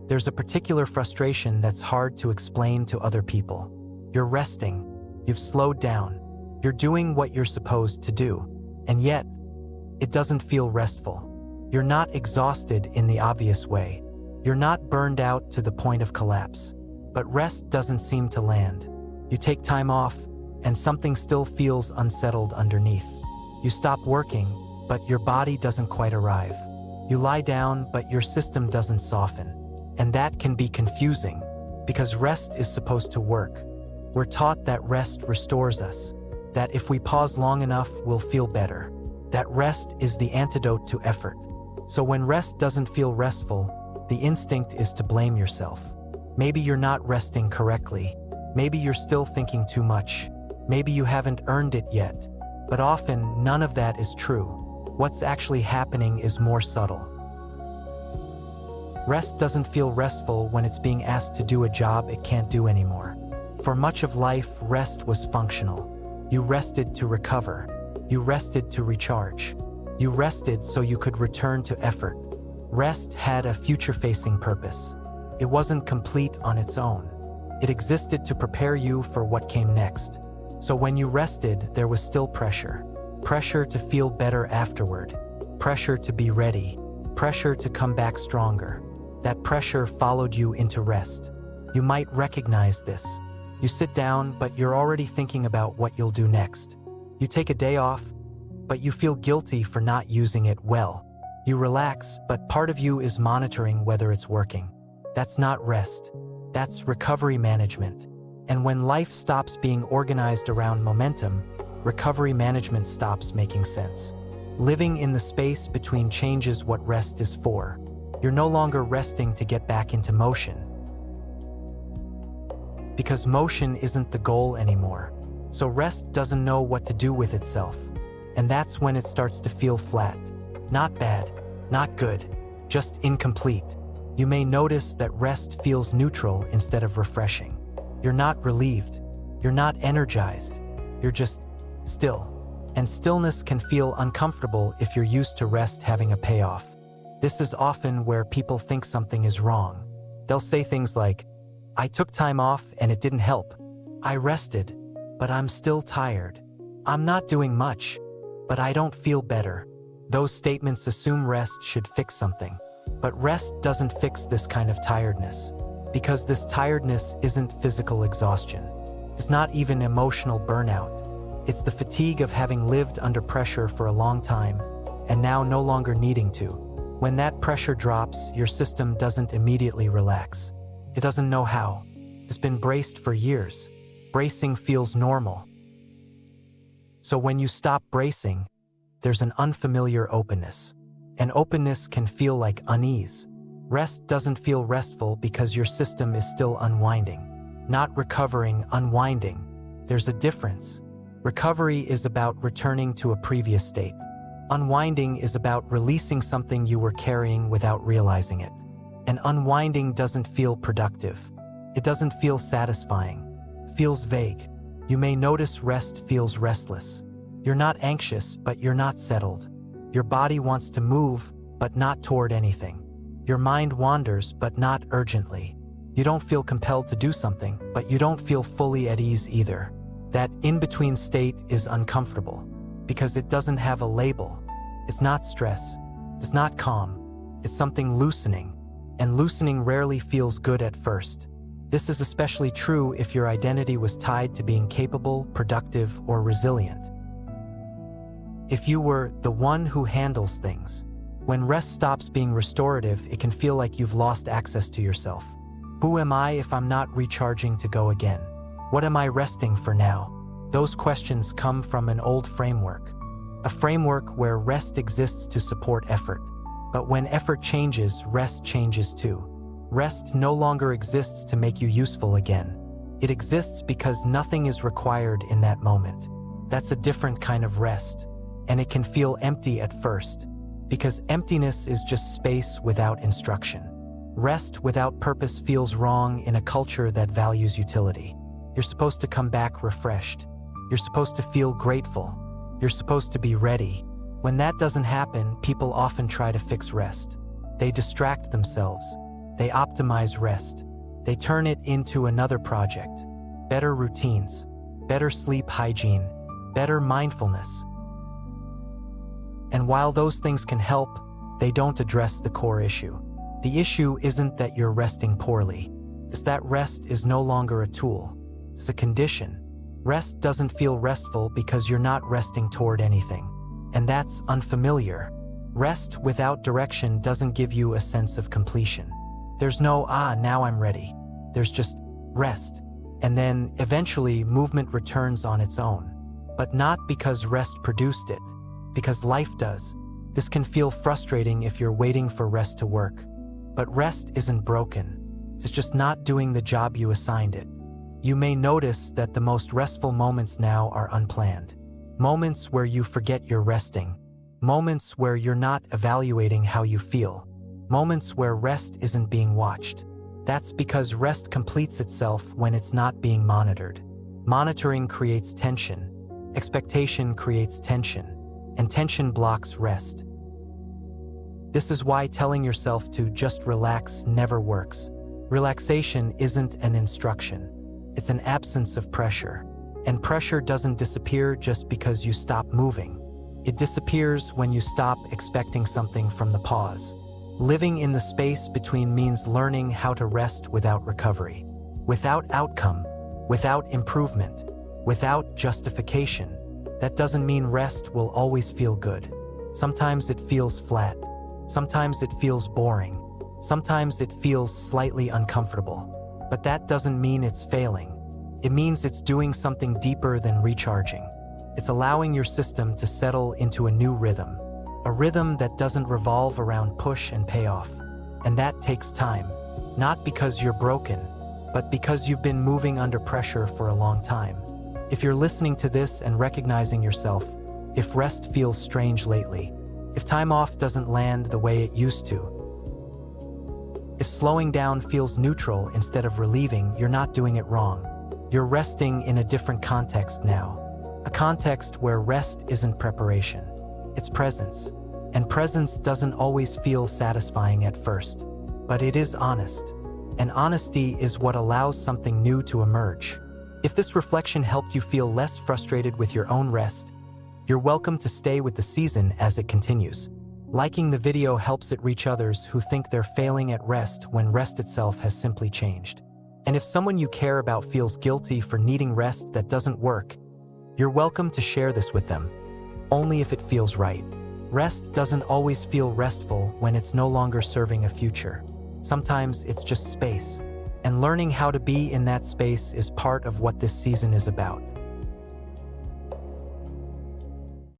There's a particular frustration that's hard to explain to other people. You're resting, you've slowed down, you're doing what you're supposed to do, and yet, it doesn't feel restful. You're not exhausted in the obvious way. You're not burned out to the point of collapse. But rest doesn't seem to land. You take time off, and something still feels unsettled underneath. You stop working, but your body doesn't quite arrive. You lie down, but your system doesn't soften. And that can be confusing, because rest is supposed to work. We're taught that rest restores us, that if we pause long enough, we'll feel better, that rest is the antidote to effort. So when rest doesn't feel restful, the instinct is to blame yourself. Maybe you're not resting correctly. Maybe you're still thinking too much. Maybe you haven't earned it yet. But often, none of that is true. What's actually happening is more subtle. Rest doesn't feel restful when it's being asked to do a job it can't do anymore. For much of life, rest was functional. You rested to recover. You rested to recharge. You rested so you could return to effort. Rest had a future-facing purpose. It wasn't complete on its own. It existed to prepare you for what came next. So when you rested, there was still pressure. Pressure to feel better afterward. Pressure to be ready. Pressure to come back stronger. That pressure followed you into rest. You might recognize this. You sit down, but you're already thinking about what you'll do next. You take a day off, but you feel guilty for not using it well. You relax, but part of you is monitoring whether it's working. That's not rest. That's recovery management. And when life stops being organized around momentum, recovery management stops making sense. Living in the space between changes what rest is for. You're no longer resting to get back into motion, because motion isn't the goal anymore. So rest doesn't know what to do with itself. And that's when it starts to feel flat. Not bad, not good, just incomplete. You may notice that rest feels neutral instead of refreshing. You're not relieved. You're not energized. You're just still. And stillness can feel uncomfortable if you're used to rest having a payoff. This is often where people think something is wrong. They'll say things like, "I took time off and it didn't help. I rested, but I'm still tired. I'm not doing much, but I don't feel better." Those statements assume rest should fix something. But rest doesn't fix this kind of tiredness, because this tiredness isn't physical exhaustion. It's not even emotional burnout. It's the fatigue of having lived under pressure for a long time and now no longer needing to. When that pressure drops, your system doesn't immediately relax. It doesn't know how. It's been braced for years. Bracing feels normal. So when you stop bracing, there's an unfamiliar openness. And openness can feel like unease. Rest doesn't feel restful because your system is still unwinding. Not recovering, unwinding. There's a difference. Recovery is about returning to a previous state. Unwinding is about releasing something you were carrying without realizing it. And unwinding doesn't feel productive. It doesn't feel satisfying. It feels vague. You may notice rest feels restless. You're not anxious, but you're not settled. Your body wants to move, but not toward anything. Your mind wanders, but not urgently. You don't feel compelled to do something, but you don't feel fully at ease either. That in-between state is uncomfortable, because it doesn't have a label. It's not stress. It's not calm. It's something loosening, and loosening rarely feels good at first. This is especially true if your identity was tied to being capable, productive, or resilient. If you were the one who handles things. When rest stops being restorative, it can feel like you've lost access to yourself. Who am I if I'm not recharging to go again? What am I resting for now? Those questions come from an old framework. A framework where rest exists to support effort. But when effort changes, rest changes too. Rest no longer exists to make you useful again. It exists because nothing is required in that moment. That's a different kind of rest. And it can feel empty at first, because emptiness is just space without instruction. Rest without purpose feels wrong in a culture that values utility. You're supposed to come back refreshed. You're supposed to feel grateful. You're supposed to be ready. When that doesn't happen, people often try to fix rest. They distract themselves. They optimize rest. They turn it into another project. Better routines, better sleep hygiene, better mindfulness. And while those things can help, they don't address the core issue. The issue isn't that you're resting poorly. It's that rest is no longer a tool. It's a condition. Rest doesn't feel restful because you're not resting toward anything. And that's unfamiliar. Rest without direction doesn't give you a sense of completion. There's no, now I'm ready. There's just rest. And then, eventually, movement returns on its own. But not because rest produced it, because life does. This can feel frustrating if you're waiting for rest to work. But rest isn't broken. It's just not doing the job you assigned it. You may notice that the most restful moments now are unplanned. Moments where you forget you're resting. Moments where you're not evaluating how you feel. Moments where rest isn't being watched. That's because rest completes itself when it's not being monitored. Monitoring creates tension. Expectation creates tension. And tension blocks rest. This is why telling yourself to just relax never works. Relaxation isn't an instruction. It's an absence of pressure. And pressure doesn't disappear just because you stop moving. It disappears when you stop expecting something from the pause. Living in the space between means learning how to rest without recovery, without outcome, without improvement, without justification. That doesn't mean rest will always feel good. Sometimes it feels flat. Sometimes it feels boring. Sometimes it feels slightly uncomfortable. But that doesn't mean it's failing. It means it's doing something deeper than recharging. It's allowing your system to settle into a new rhythm. A rhythm that doesn't revolve around push and payoff. And that takes time. Not because you're broken, but because you've been moving under pressure for a long time. If you're listening to this and recognizing yourself, if rest feels strange lately, if time off doesn't land the way it used to, if slowing down feels neutral instead of relieving, you're not doing it wrong. You're resting in a different context now. A context where rest isn't preparation, it's presence. And presence doesn't always feel satisfying at first, but it is honest. And honesty is what allows something new to emerge. If this reflection helped you feel less frustrated with your own rest, you're welcome to stay with the season as it continues. Liking the video helps it reach others who think they're failing at rest when rest itself has simply changed. And if someone you care about feels guilty for needing rest that doesn't work, you're welcome to share this with them, only if it feels right. Rest doesn't always feel restful when it's no longer serving a future. Sometimes it's just space. And learning how to be in that space is part of what this season is about.